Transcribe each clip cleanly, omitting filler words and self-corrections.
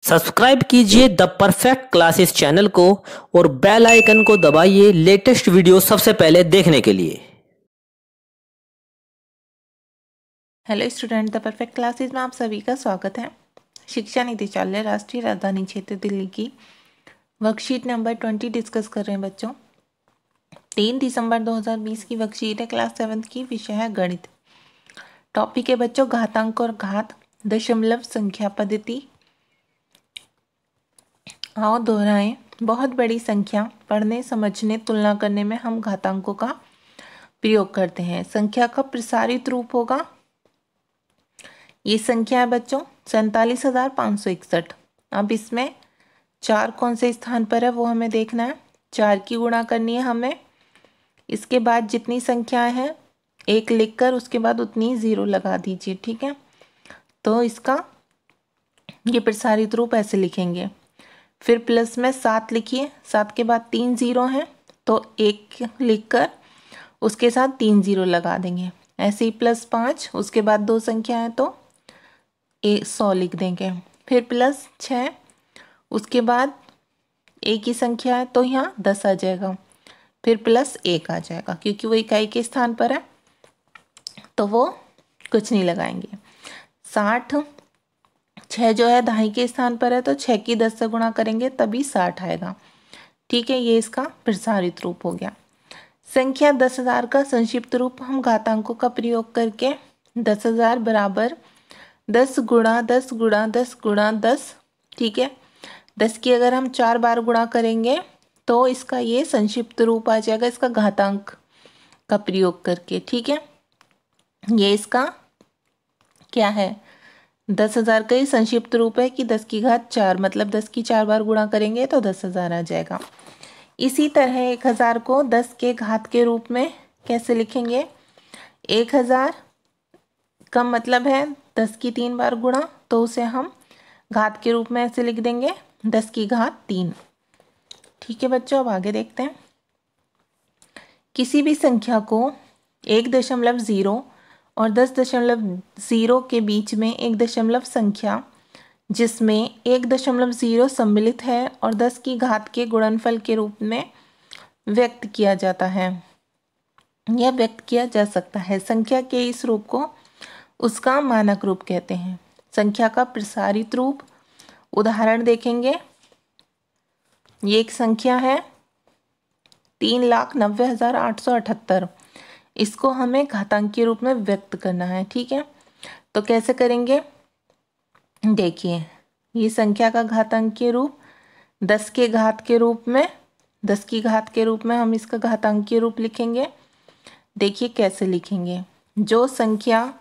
Subscribe कीजिए the perfect classes channel को और बेल आइकन को दबाइए लेटेस्ट वीडियो सबसे पहले देखने के लिए। Hello student, the perfect classes में आप सभी का स्वागत है। शिक्षा निदेशालय राष्ट्रीय राजधानी क्षेत्र दिल्ली की वर्कशीट नंबर 20 डिस्कस कर रहे हैं बच्चों। 3 दिसंबर 2020 की वर्कशीट है, क्लास 7 की, विषय है गणित। टॉपिक है बच्चों घातांक और घात, दशमलव संख्या पद्धति। आओ दोहराएं। बहुत बड़ी संख्या पढ़ने, समझने, तुलना करने में हम घातांकों का प्रयोग करते हैं। संख्या का प्रसारित रूप होगा, ये संख्या है बच्चों 47,561। अब इसमें 4 कौन से स्थान पर है वो हमें देखना है। 4 की गुणा करनी है हमें। इसके बाद जितनी संख्याएं हैं 1 लिखकर उसके बाद उतनी 0 लगा दीजिए, ठीक है। तो इसका ये प्रसारित रूप ऐसे लिखेंगे। फिर प्लस में 7 लिखिए, 7 के बाद 3 0 हैं तो 1 लिखकर उसके साथ 3 0 लगा देंगे। ऐसे ही प्लस 5, उसके बाद 2 संख्या है तो 100 लिख देंगे। फिर प्लस 6, उसके बाद एक ही संख्या है तो यहाँ 10 आ जाएगा। फिर प्लस 1 आ जाएगा, क्योंकि वो इकाई के स्थान पर है तो वो कुछ नहीं लगाएंगे। 60, 6 जो है दहाई के स्थान पर है तो 6 की 10 से गुणा करेंगे तभी 60 आएगा, ठीक है। ये इसका प्रसारित रूप हो गया। संख्या 10,000 का संक्षिप्त रूप हम घातांकों का प्रयोग करके 10,000 बराबर 10 गुणा 10 गुणा 10 गुणा 10, ठीक है। 10 की अगर हम 4 बार गुणा करेंगे तो इसका ये संक्षिप्त रूप आ जाएगा, इसका घातांक का प्रयोग करके, ठीक है। ये इसका क्या है, 10,000 का ही संक्षिप्त रूप है कि 10 की घात 4, मतलब 10 की 4 बार गुणा करेंगे तो 10,000 आ जाएगा। इसी तरह 1,000 को 10 के घात के रूप में कैसे लिखेंगे। 1,000 का मतलब है 10 की 3 बार गुणा, तो उसे हम घात के रूप में ऐसे लिख देंगे 10 की घात 3, ठीक है बच्चों। अब आगे देखते हैं। किसी भी संख्या को 1.0 और 10.0 के बीच में एक दशमलव संख्या जिसमें 1.0 सम्मिलित है और 10 की घात के गुणनफल के रूप में व्यक्त किया जाता है या व्यक्त किया जा सकता है। संख्या के इस रूप को उसका मानक रूप कहते हैं। संख्या का प्रसारित रूप, उदाहरण देखेंगे। ये एक संख्या है 3,90,878, इसको हमें घातांक के रूप में व्यक्त करना है, ठीक है। तो कैसे करेंगे, देखिए ये संख्या का घातांकीय रूप 10 के घात के रूप में, 10 की घात के रूप में हम इसका घातांकीय रूप लिखेंगे। देखिए कैसे लिखेंगे, जो संख्या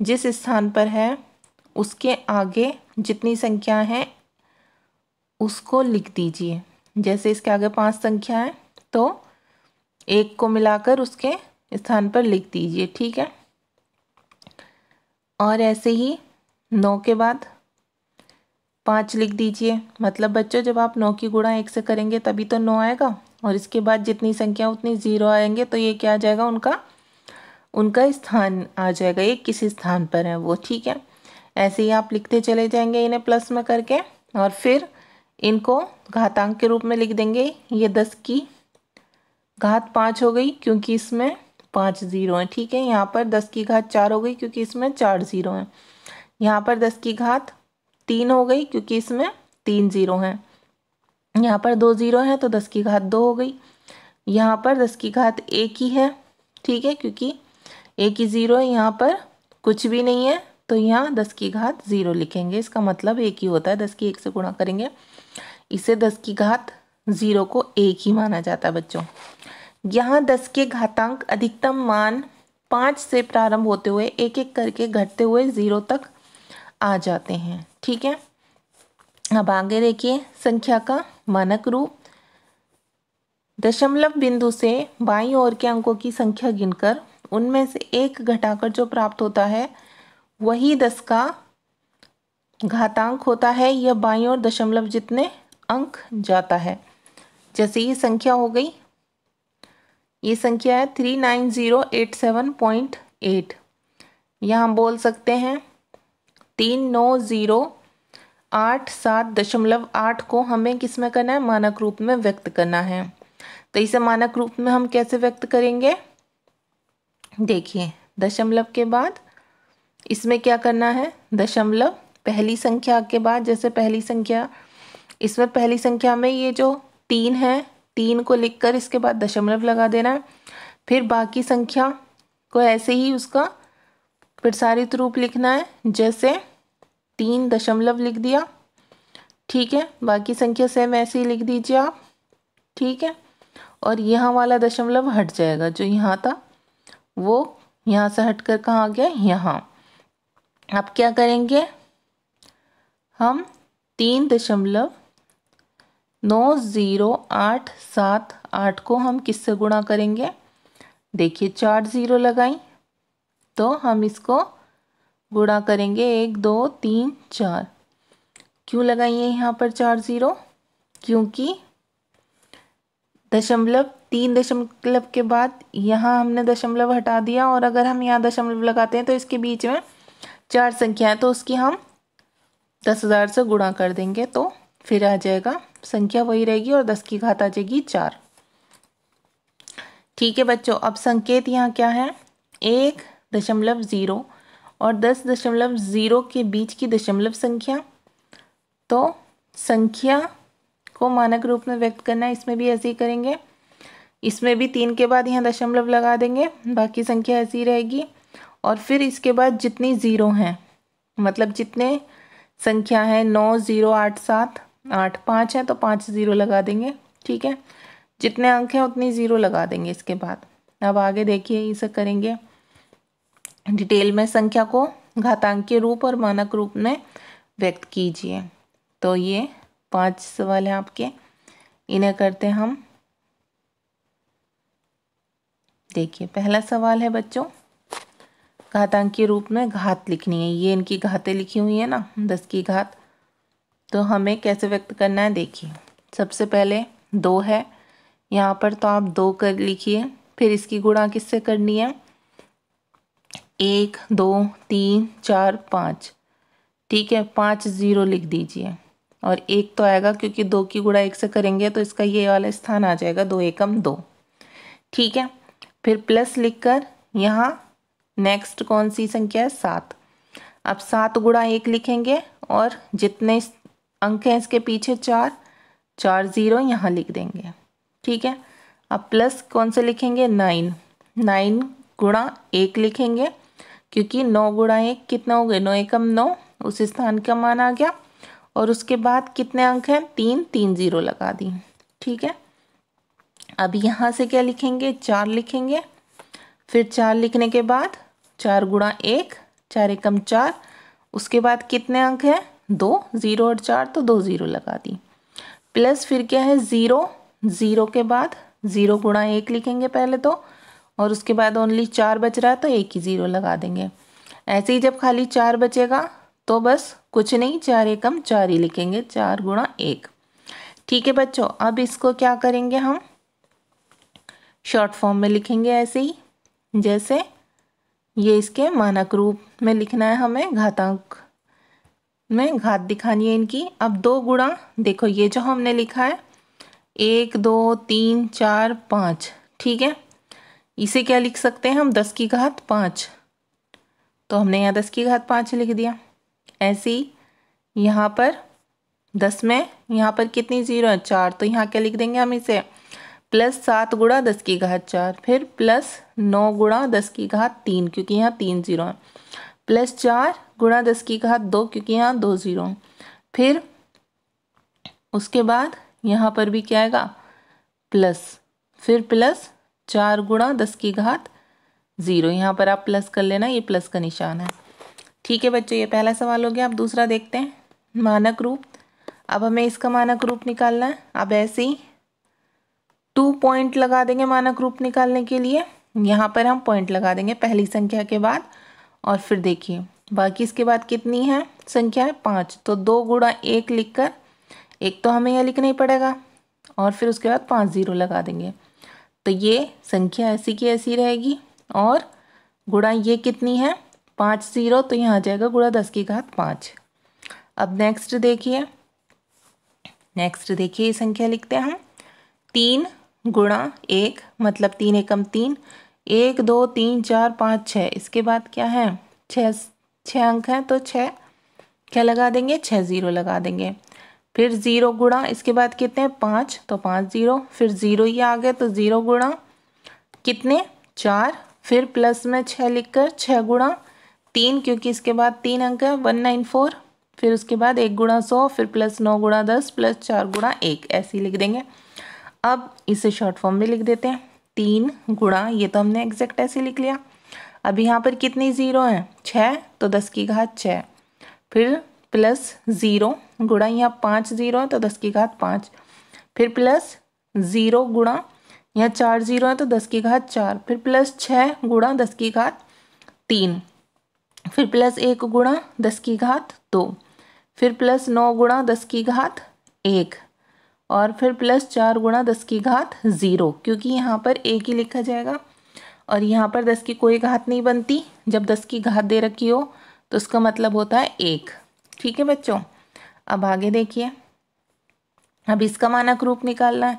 जिस स्थान पर है उसके आगे जितनी संख्या है उसको लिख दीजिए। जैसे इसके आगे 5 संख्या है तो 1 को मिलाकर उसके स्थान पर लिख दीजिए, ठीक है। और ऐसे ही 9 के बाद 5 लिख दीजिए। मतलब बच्चों जब आप 9 की गुणा 1 से करेंगे तभी तो 9 आएगा, और इसके बाद जितनी संख्या उतनी 0 आएंगे तो ये क्या आ जाएगा, उनका स्थान आ जाएगा, ये किसी स्थान पर है वो, ठीक है। ऐसे ही आप लिखते चले जाएंगे इन्हें प्लस में करके, और फिर इनको घातांक के रूप में लिख देंगे। ये 10 की घात 5 हो गई क्योंकि इसमें 5 0 हैं, ठीक है। यहाँ पर 10 की घात 4 हो गई क्योंकि इसमें 4 0 हैं। यहाँ पर 10 की घात 3 हो गई क्योंकि इसमें 3 0 हैं। यहाँ पर 2 0 हैं तो 10 की घात 2 हो गई। यहाँ पर 10 की घात 1 ही है, ठीक है, क्योंकि 1 ही 0 है, यहाँ पर कुछ भी नहीं है तो यहाँ 10 की घात 0 लिखेंगे। इसका मतलब 1 ही होता है, 10 की 1 से गुणा करेंगे, इसे 10 की घात 0 को 1 ही माना जाता है बच्चों। यहाँ 10 के घातांक अधिकतम मान 5 से प्रारंभ होते हुए एक एक करके घटते हुए 0 तक आ जाते हैं, ठीक है। अब आगे देखिए संख्या का मानक रूप। दशमलव बिंदु से बाईं ओर के अंकों की संख्या गिनकर उनमें से एक घटाकर जो प्राप्त होता है वही 10 का घातांक होता है। यह बाईं ओर दशमलव जितने अंक जाता है। जैसे ये संख्या हो गई, ये संख्या है 39087.8, यहाँ हम बोल सकते हैं 390 8.7.8 को हमें किस में करना है, मानक रूप में व्यक्त करना है। तो इसे मानक रूप में हम कैसे व्यक्त करेंगे, देखिए दशमलव के बाद इसमें क्या करना है, दशमलव पहली संख्या के बाद, जैसे पहली संख्या, इसमें पहली संख्या में ये जो 3 है, 3 को लिखकर इसके बाद दशमलव लगा देना है। फिर बाकी संख्या को ऐसे ही उसका प्रसारित रूप लिखना है, जैसे 3 दशमलव लिख दिया, ठीक है। बाकी संख्या सेम ऐसे ही लिख दीजिए आप, ठीक है। और यहाँ वाला दशमलव हट जाएगा, जो यहाँ था वो यहाँ से हटकर कहाँ आ गया, यहाँ। अब क्या करेंगे हम, 3.90878 को हम किससे गुणा करेंगे, देखिए 4 0 लगाई तो हम इसको गुणा करेंगे 1 2 3 4। क्यों लगाइए यहाँ पर 4 0, क्योंकि दशमलव 3 दशमलव के बाद यहाँ हमने दशमलव हटा दिया, और अगर हम यहाँ दशमलव लगाते हैं तो इसके बीच में 4 संख्याएं, तो उसकी हम 10,000 से गुणा कर देंगे, तो फिर आ जाएगा संख्या वही रहेगी और 10 की घात आ जाएगी 4। ठीक है बच्चों, अब संकेत यहाँ क्या है, 1.0 और 10.0 के बीच की दशमलव संख्या। तो संख्या को मानक रूप में व्यक्त करना है, इसमें भी ऐसे ही करेंगे। इसमें भी 3 के बाद यहाँ दशमलव लगा देंगे, बाकी संख्या ऐसी ही रहेगी। और फिर इसके बाद जितनी ज़ीरो हैं, मतलब जितने संख्या है 9 0 8 7 8 5 है तो 5 0 लगा देंगे, ठीक है। जितने अंक हैं उतनी ज़ीरो लगा देंगे इसके बाद। अब आगे देखिए, इसे करेंगे डिटेल में। संख्या को घातांकीय रूप और मानक रूप में व्यक्त कीजिए। तो ये 5 सवाल हैं आपके, इन्हें करते हैं हम। देखिए पहला सवाल है बच्चों, घातांकीय रूप में घात लिखनी है। ये इनकी घातें लिखी हुई है ना, 10 की घात। तो हमें कैसे व्यक्त करना है, देखिए सबसे पहले 2 है यहाँ पर, तो आप 2 कर लिखिए। फिर इसकी गुणा किससे करनी है, 1 2 3 4 5, ठीक है। 5 0 लिख दीजिए, और 1 तो आएगा क्योंकि 2 की गुणा 1 से करेंगे तो इसका ये वाला स्थान आ जाएगा, 2 एकम 2, ठीक है। फिर प्लस लिखकर यहाँ नेक्स्ट कौन सी संख्या है, 7। अब 7 गुणा 1 लिखेंगे, और जितने अंक हैं इसके पीछे 4 4 0 यहाँ लिख देंगे, ठीक है। अब प्लस कौन से लिखेंगे, 9 9 गुणा 1 लिखेंगे, क्योंकि 9 गुणा 1 कितना हो गया, 9 एकम 9, उस स्थान का मान आ गया। और उसके बाद कितने अंक हैं, 3 3 0 लगा दी, ठीक है। अब यहाँ से क्या लिखेंगे, 4 लिखेंगे। फिर 4 लिखने के बाद 4 गुणा 1 4 एकम 4, उसके बाद कितने अंक हैं, 2 0 और 4, तो 2 0 लगा दी। प्लस फिर क्या है, 0 0 के बाद 0 गुणा 1 लिखेंगे पहले तो, और उसके बाद ओनली 4 बच रहा है तो 1 ही 0 लगा देंगे। ऐसे ही जब खाली 4 बचेगा तो बस कुछ नहीं, 4 एकम 4 ही लिखेंगे, 4 गुणा 1, ठीक है बच्चों। अब इसको क्या करेंगे, हम शॉर्ट फॉर्म में लिखेंगे ऐसे ही, जैसे ये इसके मानक रूप में लिखना है हमें, घातांक में घात दिखानी है इनकी। अब 2 गुणा, देखो ये जो हमने लिखा है 1 2 3 4 5, ठीक है। इसे क्या लिख सकते हैं हम, 10 की घात 5, तो हमने यहाँ 10 की घात 5 लिख दिया। ऐसे ही यहाँ पर 10 में यहाँ पर कितनी 0 है, 4, तो यहाँ क्या लिख देंगे हम इसे, प्लस 7 गुणा 10 की घात 4, फिर प्लस 9 गुणा 10 की घात 3, क्योंकि यहाँ 3 0 है, प्लस 4 गुणा 10 की घात 2, क्योंकि यहाँ 2 0 है। फिर उसके बाद यहाँ पर भी क्या आएगा, प्लस, फिर प्लस 4 गुणा 10 की घात 0, यहाँ पर आप प्लस कर लेना, ये प्लस का निशान है, ठीक है बच्चों। ये पहला सवाल हो गया। अब दूसरा देखते हैं, मानक रूप। अब हमें इसका मानक रूप निकालना है। अब ऐसे ही 2 पॉइंट लगा देंगे मानक रूप निकालने के लिए। यहाँ पर हम पॉइंट लगा देंगे पहली संख्या के बाद, और फिर देखिए बाकी इसके बाद कितनी है संख्या है, 5, तो 2 गुणा 1 लिखकर, एक तो हमें यह लिखना ही पड़ेगा, और फिर उसके बाद 5 0 लगा देंगे, तो ये संख्या ऐसी की ऐसी रहेगी। और गुणा ये कितनी है, 5 0, तो यहाँ आ जाएगा गुणा 10 की घात 5। अब नेक्स्ट देखिए, ये संख्या लिखते हैं हम 3 गुणा 1, मतलब 3 एकम 3, 1 2 3 4 5 6, इसके बाद क्या है 6 अंक हैं तो 6 क्या लगा देंगे, 6 जीरो लगा देंगे। फिर 0 गुणा, इसके बाद कितने हैं 5, तो 5 जीरो, फिर 0 ही आ गए तो 0 गुणा कितने 4, फिर प्लस में 6 लिखकर 6 गुणा 3, क्योंकि इसके बाद 3 अंक है 194, फिर उसके बाद 1 गुणा 100, फिर प्लस 9 गुणा 10 प्लस 4 गुणा 1, ऐसे ही लिख देंगे। अब इसे शॉर्ट फॉर्म में लिख देते हैं 3 गुणा, ये तो हमने एग्जैक्ट ऐसे लिख लिया। अब यहाँ पर कितनी ज़ीरो हैं 6, तो 10 की घात 6, फिर प्लस 0 गुणा, यहाँ 5 जीरो है तो 10 की घात 5, फिर प्लस 0 गुणा, यहाँ 4 जीरो है तो 10 की घात 4, फिर प्लस 6 गुणा 10 की घात 3, फिर प्लस 1 गुणा 10 की घात 2, फिर प्लस 9 गुणा 10 की घात 1, और फिर प्लस 4 गुणा 10 की घात 0, क्योंकि यहाँ पर 1 ही लिखा जाएगा और यहाँ पर 10 की कोई घात नहीं बनती। जब 10 की घात दे रखी हो तो उसका मतलब होता है 1। ठीक है बच्चों, अब आगे देखिए, अब इसका मानक रूप निकालना है।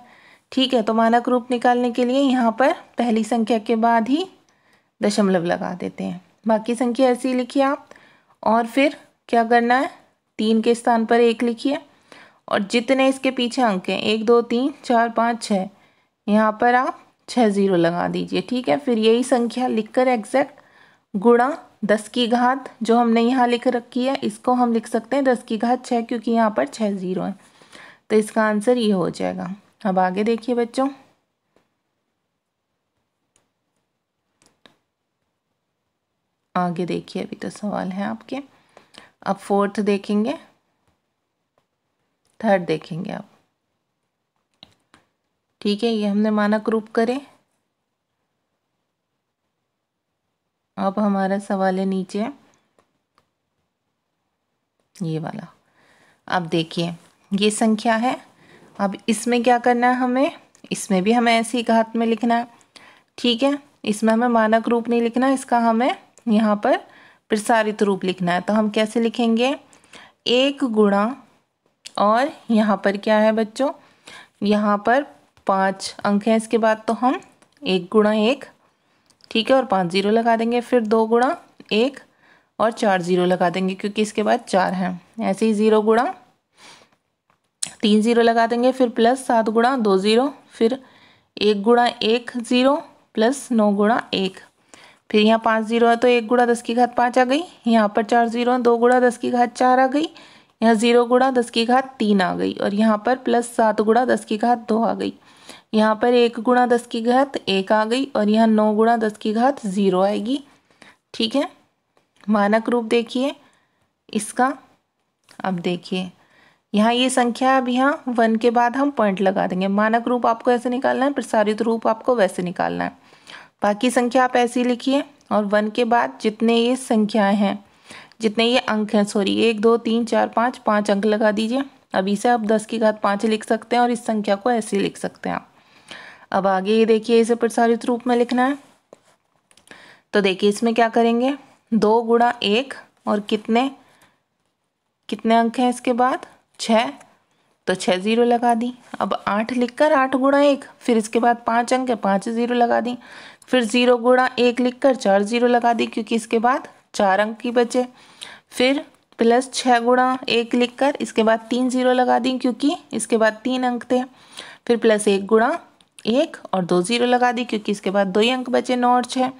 ठीक है, तो मानक रूप निकालने के लिए यहाँ पर पहली संख्या के बाद ही दशमलव लगा देते हैं, बाकी संख्या ऐसी ही लिखिए आप। और फिर क्या करना है, 3 के स्थान पर 1 लिखिए और जितने इसके पीछे अंक हैं 1 2 3 4 5 6, यहाँ पर आप 6 जीरो लगा दीजिए। ठीक है, फिर यही संख्या लिखकर एग्जैक्ट गुणा 10 की घात जो हमने यहाँ लिख रखी है, इसको हम लिख सकते हैं 10 की घात 6, क्योंकि यहाँ पर 6 जीरो है, तो इसका आंसर ये हो जाएगा। अब आगे देखिए बच्चों, आगे देखिए, अभी तो सवाल है आपके। अब फोर्थ देखेंगे, थर्ड देखेंगे आप। ठीक है, ये हमने मानक रूप करे। अब हमारा सवाल है नीचे ये वाला। अब देखिए, ये संख्या है, अब इसमें क्या करना है हमें, इसमें भी हमें ऐसी घात में लिखना है। ठीक है, इसमें हमें मानक रूप नहीं लिखना, इसका हमें यहाँ पर प्रसारित रूप लिखना है। तो हम कैसे लिखेंगे, 1 गुणा, और यहाँ पर क्या है बच्चों, यहाँ पर 5 अंक हैं, इसके बाद तो हम 1 गुणा 1, ठीक है, और 5 जीरो लगा देंगे, फिर 2 गुणा 1 और 4 जीरो लगा देंगे क्योंकि इसके बाद 4 हैं। ऐसे ही 0 गुणा 3 जीरो लगा देंगे, फिर प्लस 7 गुणा 2 जीरो, फिर 1 गुणा 1 जीरो प्लस 9 गुणा 1, फिर यहाँ 5 जीरो है तो 1 गुणा 10 की घात 5 आ गई, यहाँ पर 4 जीरो है 2 गुणा 10 की घात 4 आ गई, यहाँ 0 गुणा 10 की घात 3 आ गई, और यहाँ पर प्लस 7 गुणा 10 की घात 2 आ गई, यहाँ पर 1 गुणा 10 की घात 1 आ गई, और यहाँ 9 गुणा 10 की घात 0 आएगी। ठीक है, मानक रूप देखिए इसका। अब देखिए यहाँ ये संख्या, अब यहाँ 1 के बाद हम पॉइंट लगा देंगे। मानक रूप आपको ऐसे निकालना है, प्रसारित रूप आपको वैसे निकालना है। बाकी संख्या आप ऐसे ही लिखिए, और 1 के बाद जितने ये संख्याएं हैं, जितने ये अंक हैं, सॉरी 1 2 3 4 5, 5 अंक लगा दीजिए। अब इसे आप 10 की घात 5 लिख सकते हैं और इस संख्या को ऐसे लिख सकते हैं आप। अब आगे ये देखिए, इसे प्रसारित रूप में लिखना है। तो देखिए इसमें क्या करेंगे, 2 गुणा 1, और कितने अंक हैं इसके बाद 6, तो 6 जीरो लगा दी। अब 8 लिखकर 8 गुणा 1, फिर इसके बाद 5 अंक है 5 जीरो लगा दी, फिर 0 गुणा 1 लिखकर 4 जीरो लगा दी क्योंकि इसके बाद 4 अंक ही बचे, फिर प्लस 6 गुणा 1 लिखकर इसके बाद 3 जीरो लगा दी क्योंकि इसके बाद 3 अंक थे, फिर प्लस 1 गुणा 1 और 2 जीरो लगा दी क्योंकि इसके बाद 2 ही अंक बचे 9 और 6,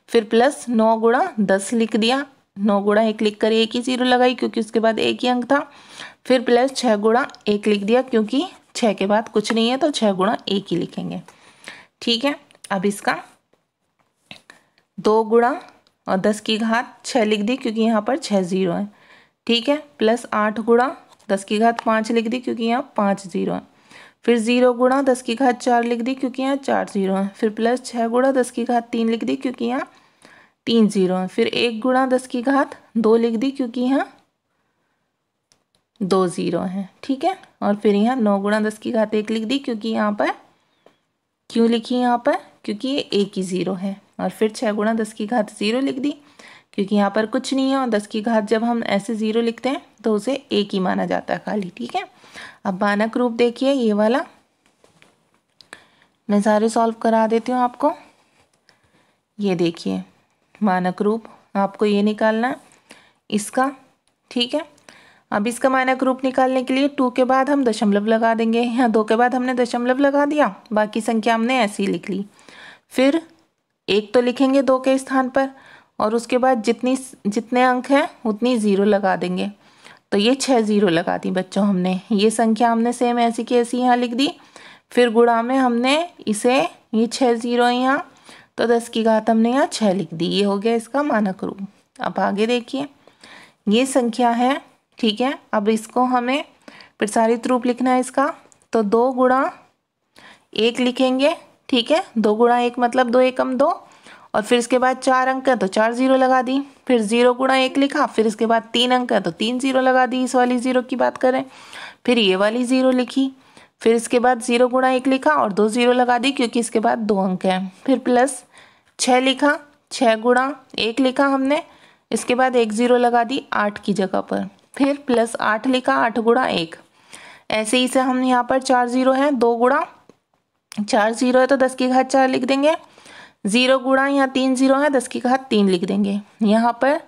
फिर प्लस 9 गुणा 10 लिख दिया, 9 गुणा 1 लिखकर 1 ही जीरो लगाई क्योंकि उसके बाद 1 ही अंक था, फिर प्लस 6 गुणा 1 लिख दिया क्योंकि 6 के बाद कुछ नहीं है तो 6 गुणा 1 ही लिखेंगे। ठीक है, अब इसका 2 गुणा और 10 की घात 6 लिख दी क्योंकि यहाँ पर 6 जीरो है। ठीक है, प्लस 8 गुणा 10 की घात 5 लिख दी क्योंकि यहाँ 5 जीरो है, फिर 0 गुणा 10 की घात 4 लिख दी क्योंकि यहाँ 4 जीरो है, फिर प्लस 6 गुणा 10 की घात 3 लिख दी क्योंकि यहाँ 3 जीरो है, फिर 1 गुणा 10 की घात 2 लिख दी क्योंकि यहाँ 2 जीरो है। ठीक है, और फिर यहाँ 9 गुणा 10 की घात 1 लिख दी क्योंकि यहाँ पर, क्यों लिखी यहाँ पर, क्योंकि ये 1 ही जीरो है, और फिर 6 गुणा 10 की घात 0 लिख दी क्योंकि यहाँ पर कुछ नहीं है और 10 की घात जब हम ऐसे 0 लिखते हैं तो उसे 1 ही माना जाता है खाली। ठीक है, अब मानक रूप देखिए ये वाला, मैं सारे सॉल्व करा देती हूँ आपको। ये देखिए मानक रूप आपको ये निकालना है इसका। ठीक है, अब इसका मानक रूप निकालने के लिए 2 के बाद हम दशमलव लगा देंगे। यहाँ 2 के बाद हमने दशमलव लगा दिया, बाकी संख्या हमने ऐसे ही लिख ली। फिर 1 तो लिखेंगे 2 के स्थान पर और उसके बाद जितने अंक हैं उतनी 0 लगा देंगे। तो ये 6 0 लगा दी बच्चों हमने। ये संख्या हमने सेम ऐसी की ऐसी यहाँ लिख दी। फिर गुणा में हमने इसे ये 6 0 यहाँ, तो 10 की घात हमने यहाँ 6 लिख दी। ये हो गया इसका मानक रूप। अब आगे देखिए ये संख्या है। ठीक है, अब इसको हमें प्रसारित रूप लिखना है इसका, तो 2 गुणा 1 लिखेंगे। ठीक है, 2 गुणा 1 मतलब 2 एकम 2, और फिर इसके बाद 4 अंक है तो 4 0 लगा दी। फिर 0 गुणा 1 लिखा, फिर इसके बाद 3 अंक है तो 3 0 लगा दी। इस वाली 0 की बात करें, फिर ये वाली 0 लिखी, फिर इसके बाद 0 गुणा 1 लिखा और 2 0 लगा दी क्योंकि इसके बाद 2 अंक हैं। फिर प्लस 6 लिखा, 6 गुणा 1 लिखा हमने, इसके बाद 1 0 लगा दी 8 की जगह पर। फिर प्लस 8 लिखा, 8 गुणा 1। ऐसे ही से हम यहाँ पर 4 0 हैं, 2 गुणा 4 0 है तो 10 की घात 4 लिख देंगे। 0 गुणा यहाँ 3 0 है, 10 की घात 3 लिख देंगे। यहाँ पर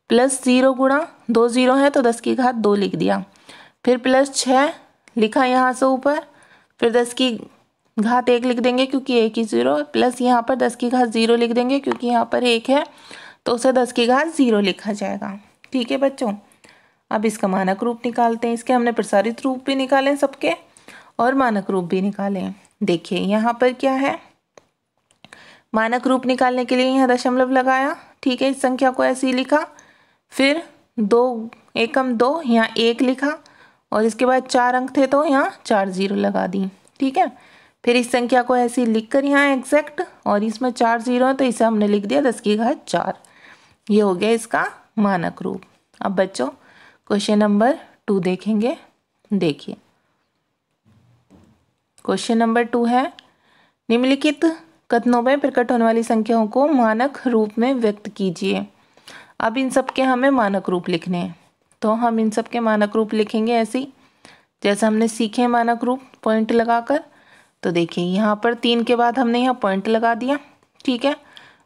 प्लस 0 गुणा 2 0 है तो 10 की घात 2 लिख दिया। फिर प्लस 6 लिखा यहाँ से ऊपर, फिर 10 की घात 1 लिख देंगे क्योंकि 1 ही 0, प्लस यहाँ पर 10 की घात 0 लिख देंगे क्योंकि यहाँ पर 1 है तो उसे 10 की घात 0 लिखा जाएगा। ठीक है बच्चों, अब इसका मानक रूप निकालते हैं। इसके हमने प्रसारित रूप भी निकाले सबके और मानक रूप भी निकाले। देखिए यहाँ पर क्या है, मानक रूप निकालने के लिए यहाँ दशमलव लगाया। ठीक है, इस संख्या को ऐसे ही लिखा, फिर 2 एकम 2 यहाँ 1 लिखा और इसके बाद 4 अंक थे तो यहाँ 4 0 लगा दी। ठीक है, फिर इस संख्या को ऐसे ही लिख कर यहाँ एग्जैक्ट, और इसमें 4 0 है तो इसे हमने लिख दिया 10 की घात 4। ये हो गया इसका मानक रूप। अब बच्चों क्वेश्चन नंबर 2 देखेंगे। देखिए क्वेश्चन नंबर 2 है, निम्नलिखित कथनों में प्रकट होने वाली संख्याओं को मानक रूप में व्यक्त कीजिए। अब इन सब के हमें मानक रूप लिखने हैं, तो हम इन सब के मानक रूप लिखेंगे ऐसे ही जैसे हमने सीखे मानक रूप पॉइंट लगाकर। तो देखिए यहाँ पर 3 के बाद हमने यहाँ पॉइंट लगा दिया। ठीक है,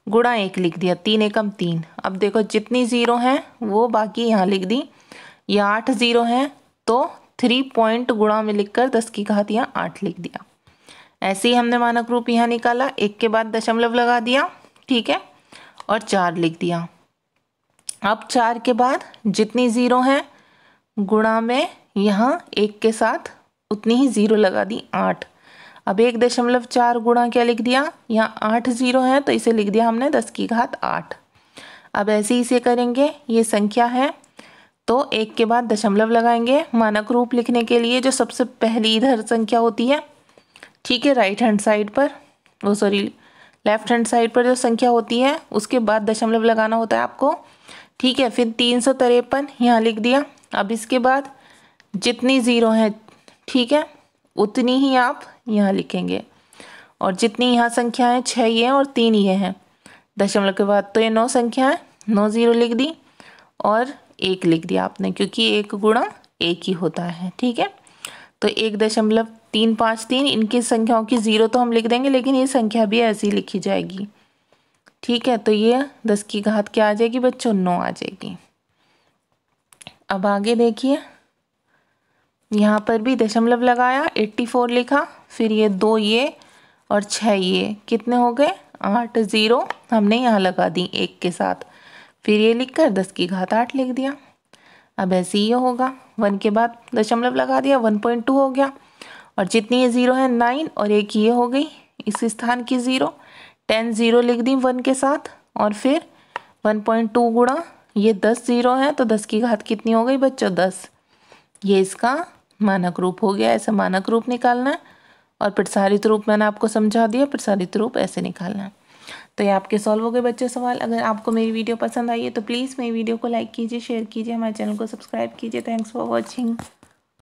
गुणा 1 लिख दिया, 3 एकम 3। अब देखो जितनी 0 हैं वो बाकी यहाँ लिख दी। ये 8 0 हैं तो 3 पॉइंट गुणा में लिखकर 10 की घात यहाँ 8 लिख दिया। ऐसे ही हमने मानक रूप यहाँ निकाला, 1 के बाद दशमलव लगा दिया। ठीक है, और 4 लिख दिया। अब 4 के बाद जितनी 0 हैं गुणा में यहाँ 1 के साथ उतनी ही 0 लगा दी 8। अब 1.4 गुणा क्या लिख दिया, यहाँ 8 0 है तो इसे लिख दिया हमने 10 की घात 8। अब ऐसे ही इसे करेंगे, ये संख्या है तो 1 के बाद दशमलव लगाएंगे मानक रूप लिखने के लिए। जो सबसे पहली इधर संख्या होती है, ठीक है, राइट हैंड साइड पर, वो सॉरी लेफ्ट हैंड साइड पर जो संख्या होती है उसके बाद दशमलव लगाना होता है आपको। ठीक है, फिर 353 यहाँ लिख दिया। अब इसके बाद जितनी 0 है, ठीक है, उतनी ही आप यहाँ लिखेंगे, और जितनी यहाँ संख्या है 6 ये हैं और 3 ये हैं दशमलव के बाद, तो ये 9 संख्या है, 9 0 लिख दी और 1 लिख दिया आपने क्योंकि 1 गुणा 1 ही होता है। ठीक है, तो 1.353 इनकी संख्याओं की 0 तो हम लिख देंगे, लेकिन ये संख्या भी ऐसी लिखी जाएगी। ठीक है, तो ये 10 की घात क्या आ जाएगी बच्चों, 9 आ जाएगी। अब आगे देखिए, यहाँ पर भी दशमलव लगाया, 84 लिखा, फिर ये 2 ये और 6 ये, कितने हो गए, 8 0 हमने यहाँ लगा दी 1 के साथ, फिर ये लिखकर 10 की घात 8 लिख दिया। अब ऐसे ही होगा, 1 के बाद दशमलव लगा दिया, 1.2 हो गया, और जितनी ये 0 है 9 और 1 ये हो गई इस स्थान की 0, 10 0 लिख दी 1 के साथ, और फिर 1.2 गुणा ये 10 0 है तो 10 की घात कितनी हो गई बच्चों, 10। ये इसका मानक रूप हो गया। ऐसा मानक रूप निकालना है, और प्रसारित रूप मैंने आपको समझा दिया, प्रसारित रूप ऐसे निकालना है। तो ये आपके सॉल्व हो गए बच्चों सवाल। अगर आपको मेरी वीडियो पसंद आई है तो प्लीज़ मेरी वीडियो को लाइक कीजिए, शेयर कीजिए, हमारे चैनल को सब्सक्राइब कीजिए। Thanks for watching.